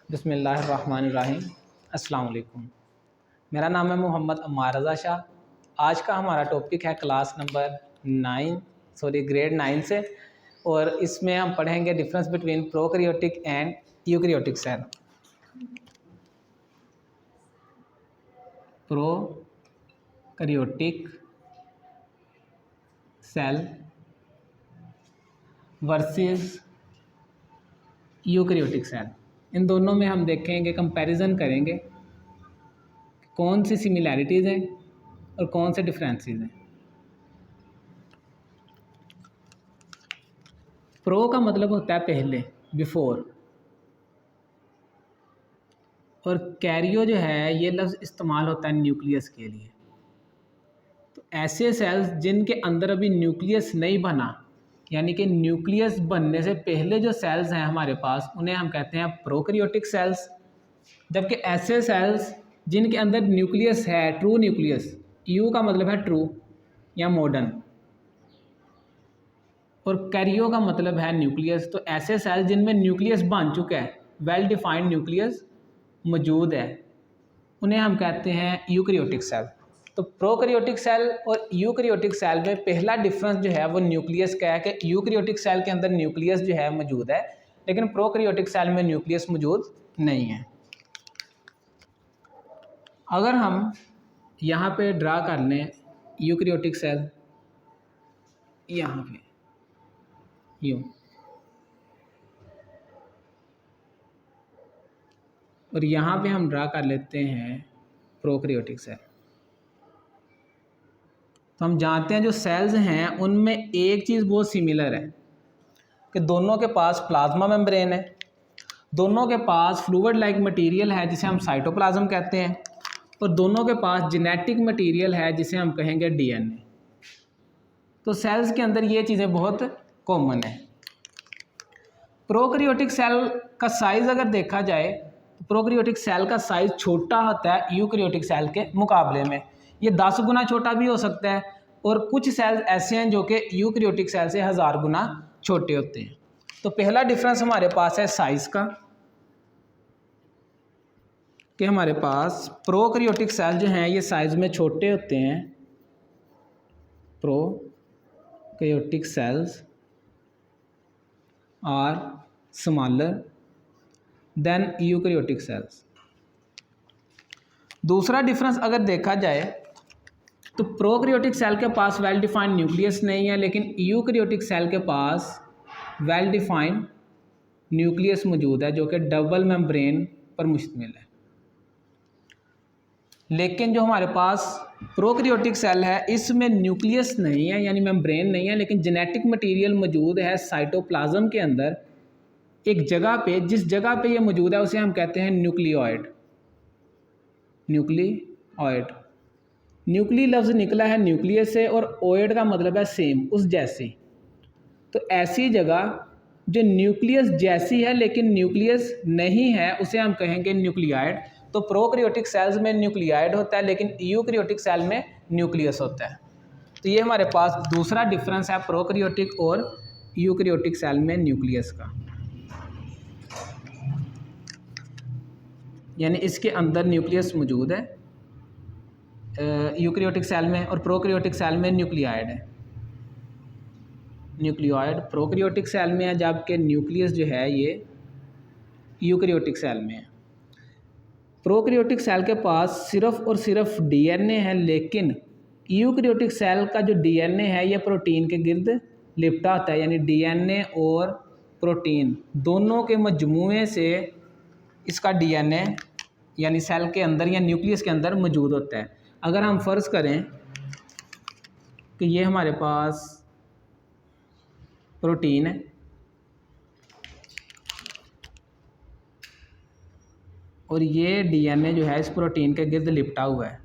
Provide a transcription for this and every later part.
बिस्मिल्लाहिर्रहमानिर्रहीम। अस्सलाम वालेकुम। मेरा नाम है मोहम्मद अम्मार रज़ा शाह। आज का हमारा टॉपिक है क्लास नंबर ग्रेड 9 से, और इसमें हम पढ़ेंगे difference between prokaryotic and eukaryotic cell. Prokaryotic cell versus eukaryotic cell, इन दोनों में हम देखेंगे, कंपैरिजन करेंगे कौन सी सिमिलैरिटीज़ हैं और कौन से डिफरेंसेस हैं। प्रो का मतलब होता है पहले, बिफोर, और कैरियो जो है ये लफ्ज़ इस्तेमाल होता है न्यूक्लियस के लिए। तो ऐसे सेल्स जिनके अंदर अभी न्यूक्लियस नहीं बना, यानी कि न्यूक्लियस बनने से पहले जो सेल्स हैं हमारे पास, उन्हें हम कहते हैं प्रोकैरियोटिक सेल्स। जबकि ऐसे सेल्स जिनके अंदर न्यूक्लियस है, ट्रू न्यूक्लियस, यू का मतलब है ट्रू या मॉडर्न, और कैरियो का मतलब है न्यूक्लियस, तो ऐसे सेल्स जिनमें न्यूक्लियस बन चुका है, वेल डिफाइंड न्यूक्लियस मौजूद है, उन्हें हम कहते हैं यूकैरियोटिक सेल। तो प्रोकैरियोटिक सेल और यूकैरियोटिक सेल में पहला डिफरेंस जो है वो न्यूक्लियस का है कि यूकैरियोटिक सेल के अंदर न्यूक्लियस जो है मौजूद है, लेकिन प्रोकैरियोटिक सेल में न्यूक्लियस मौजूद नहीं है। अगर हम यहाँ पे ड्रा कर लें यूकैरियोटिक सेल, यहाँ पे यूँ, और यहाँ पे हम ड्रा कर लेते हैं प्रोकैरियोटिक सेल, तो हम जानते हैं जो सेल्स हैं उनमें एक चीज़ बहुत सिमिलर है कि दोनों के पास प्लाज्मा मेम्ब्रेन है, दोनों के पास फ्लूइड लाइक मटेरियल है जिसे हम साइटोप्लाज्म कहते हैं, और दोनों के पास जेनेटिक मटेरियल है जिसे हम कहेंगे डीएनए। तो सेल्स के अंदर ये चीज़ें बहुत कॉमन है। प्रोकैरियोटिक सेल का साइज़ अगर देखा जाए तो प्रोकैरियोटिक सेल का साइज़ छोटा होता है यूकैरियोटिक सेल के मुकाबले में। ये 10 गुना छोटा भी हो सकता है, और कुछ सेल्स ऐसे हैं जो कि यूकैरियोटिक सेल से 1000 गुना छोटे होते हैं। तो पहला डिफरेंस हमारे पास है साइज़ का, कि हमारे पास प्रोकैरियोटिक सेल जो हैं ये साइज़ में छोटे होते हैं, prokaryotic cells are smaller than eukaryotic cells. दूसरा डिफरेंस अगर देखा जाए तो प्रोकैरियोटिक सेल के पास वेल डिफाइंड न्यूक्लियस नहीं है, लेकिन यूकैरियोटिक सेल के पास वेल डिफाइंड न्यूक्लियस मौजूद है जो कि डबल मेम्ब्रेन पर मुश्तमिल है। लेकिन जो हमारे पास प्रोकैरियोटिक सेल है इसमें न्यूक्लियस नहीं है, यानी मेम्ब्रेन नहीं है, लेकिन जेनेटिक मटेरियल मौजूद है साइटोप्लाज्म के अंदर एक जगह पे। जिस जगह पे ये मौजूद है उसे हम कहते हैं न्यूक्लियोइड। न्यूक्लियोइड, न्यूक्ली लफ्ज़ निकला है न्यूक्लियस से, और ओइड का मतलब है सेम, उस जैसी। तो ऐसी जगह जो न्यूक्लियस जैसी है लेकिन न्यूक्लियस नहीं है उसे हम कहेंगे न्यूक्लियाइड। तो प्रोकैरियोटिक सेल्स में न्यूक्लियाइड होता है, लेकिन यूकैरियोटिक सेल में न्यूक्लियस होता है। तो ये हमारे पास दूसरा डिफरेंस है प्रोकैरियोटिक और यूकैरियोटिक सेल में न्यूक्लियस का, यानी इसके अंदर न्यूक्लियस मौजूद है यूकैरियोटिक सेल में, और प्रोकैरियोटिक सेल में न्यूक्लियाइड है। न्यूक्लियोइड प्रोकैरियोटिक सेल में है, जबकि न्यूक्लियस जो है ये यूकैरियोटिक सेल में है। प्रोकैरियोटिक सेल के पास सिर्फ और सिर्फ डीएनए है, लेकिन यूकैरियोटिक सेल का जो डीएनए है ये प्रोटीन के गिर्द लिपटा होता है, यानी डीएनए और प्रोटीन दोनों के मजमूए से इसका डीएनए यानी सेल के अंदर या न्यूक्लियस के अंदर मौजूद होता है। अगर हम फ़र्ज़ करें कि ये हमारे पास प्रोटीन है, और ये डीएनए जो है इस प्रोटीन के गिर्द लिपटा हुआ है,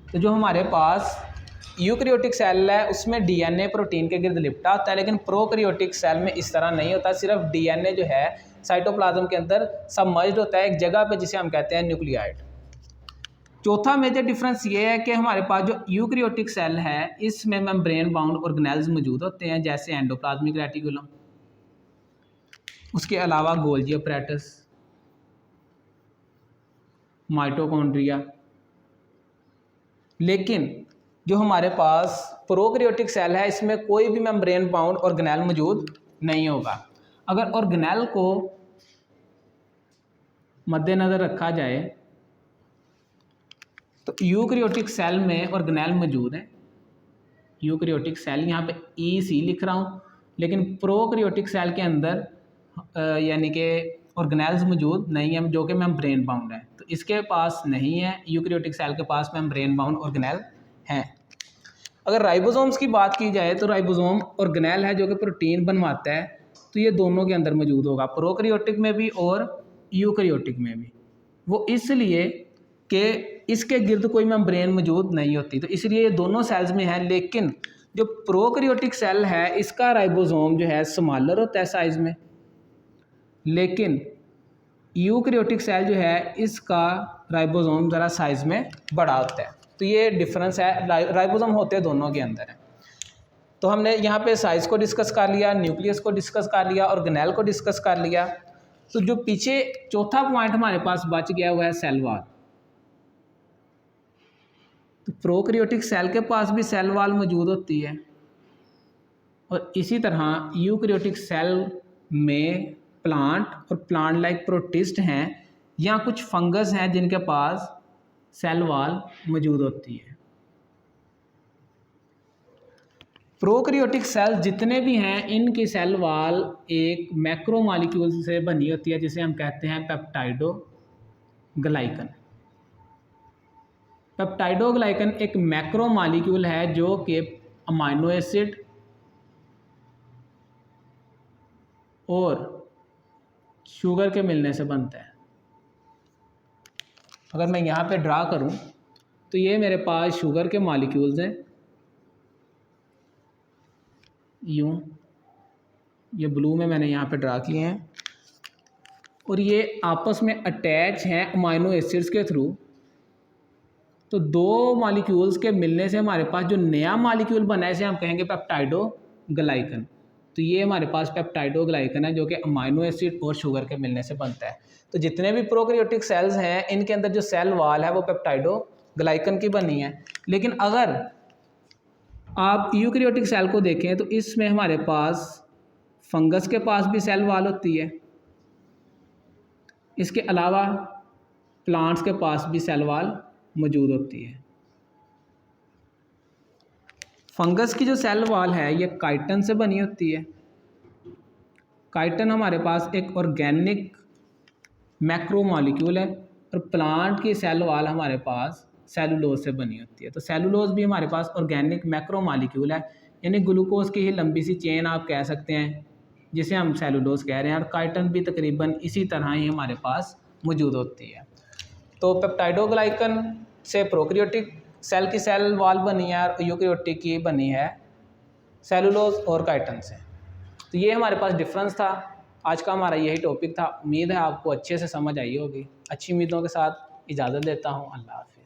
तो जो हमारे पास यूकैरियोटिक सेल है उसमें डीएनए प्रोटीन के गिर्द लिपटा होता है, लेकिन प्रोकैरियोटिक सेल में इस तरह नहीं होता। सिर्फ डीएनए जो है साइटोप्लाज्म के अंदर सबमर्ज्ड होता है एक जगह पे जिसे हम कहते हैं न्यूक्लियाइड। चौथा मेजर डिफरेंस ये है कि हमारे पास जो यूकैरियोटिक सेल है इसमें मेम्ब्रेन बाउंड ऑर्गेनेल्स मौजूद होते हैं, जैसे एंडोप्लाज्मिक रेटिकुलम, उसके अलावा गोल्जी अपैरेटस, माइटोकॉन्ड्रिया। लेकिन जो हमारे पास प्रोकैरियोटिक सेल है इसमें कोई भी मेम्ब्रेन बाउंड ऑर्गेनेल मौजूद नहीं होगा। अगर ऑर्गेनेल को मद्देनज़र रखा जाए तो यूकैरियोटिक सेल में ऑर्गेनेल मौजूद है। यूकैरियोटिक सेल यहाँ पे EC लिख रहा हूँ, लेकिन प्रोकैरियोटिक सेल के अंदर यानी कि ऑर्गेनेल्स मौजूद नहीं है जो कि मेम्ब्रेन बाउंड है, तो इसके पास नहीं है। यूकैरियोटिक सेल के पास मेम्ब्रेन बाउंड ऑर्गेनेल हैं। अगर राइबोसोम्स की बात की जाए तो राइबोसोम ऑर्गेनेल है जो कि प्रोटीन बनवाता है, तो ये दोनों के अंदर मौजूद होगा, प्रोकैरियोटिक में भी और यूकैरियोटिक में भी। वो इसलिए कि इसके गिर्द कोई मेम्ब्रेन मौजूद नहीं होती, तो इसलिए ये दोनों सेल्स में है। लेकिन जो प्रोकैरियोटिक सेल है इसका राइबोसोम जो है स्मॉलर होता है साइज़ में, लेकिन यूकैरियोटिक सेल जो है इसका राइबोसोम ज़रा साइज़ में बड़ा होता है। तो ये डिफरेंस है, राइबोसोम होते दोनों के अंदर है। तो हमने यहाँ पे साइज़ को डिस्कस कर लिया, न्यूक्लियस को डिस्कस कर लिया, ऑर्गेनेल को डिस्कस कर लिया। तो जो पीछे चौथा पॉइंट हमारे पास बच गया हुआ है सेल वॉल। तो प्रोकैरियोटिक सेल के पास भी सेल वॉल मौजूद होती है, और इसी तरह यूकैरियोटिक सेल में प्लांट और प्लांट लाइक प्रोटिस्ट हैं या कुछ फंगस हैं जिनके पास सेल वॉल मौजूद होती है। प्रोकैरियोटिक सेल जितने भी हैं इनकी सेल वॉल एक मैक्रो मॉलिक्यूल से बनी होती है जिसे हम कहते हैं पेप्टाइडोग्लाइकन। पेप्टाइडोग्लाइकन एक मैक्रो मॉलिक्यूल है जो कि अमाइनो एसिड और शुगर के मिलने से बनता है। अगर मैं यहाँ पे ड्रा करूँ तो ये मेरे पास शुगर के मॉलिक्यूल्स हैं, यूँ ये ब्लू में मैंने यहाँ पे ड्रा किए हैं, और ये आपस में अटैच हैं अमाइनो एसिड्स के थ्रू। तो दो मॉलिक्यूल्स के मिलने से हमारे पास जो नया मॉलिक्यूल बना है इसे हम कहेंगे पेप्टाइडोग्लाइकन। तो ये हमारे पास पेप्टाइडोग्लाइकन है जो कि अमाइनो एसिड और शुगर के मिलने से बनता है। तो जितने भी प्रोकैरियोटिक सेल्स हैं इनके अंदर जो सेल वॉल है वो पेप्टाइडोग्लाइकन की बनी है। लेकिन अगर आप यूकैरियोटिक सेल को देखें तो इसमें हमारे पास फंगस के पास भी सेल वॉल होती है, इसके अलावा प्लांट्स के पास भी सेल वॉल मौजूद होती है। फंगस की जो सेल वॉल है ये काइटन से बनी होती है। काइटन हमारे पास एक ऑर्गेनिक मैक्रो मॉलिक्यूल है, और प्लांट की सेल वॉल हमारे पास सेलुलोज से बनी होती है। तो सेलुलोज भी हमारे पास ऑर्गेनिक मैक्रो मॉलिक्यूल है, यानी ग्लूकोज की ही लंबी सी चेन आप कह सकते हैं जिसे हम सेलुलोज कह रहे हैं। और काइटन भी तकरीबन इसी तरह ही हमारे पास मौजूद होती है। तो पेप्टाइडोग्लाइकन से प्रोकैरियोटिक सेल की सेल वॉल बनी है और यूकैरियोटिक की बनी है सेलुलोज और काइटन से। तो ये हमारे पास डिफरेंस था। आज का हमारा यही टॉपिक था। उम्मीद है आपको अच्छे से समझ आई होगी। अच्छी उम्मीदों के साथ इजाज़त देता हूँ। अल्लाह हाफ़िज़।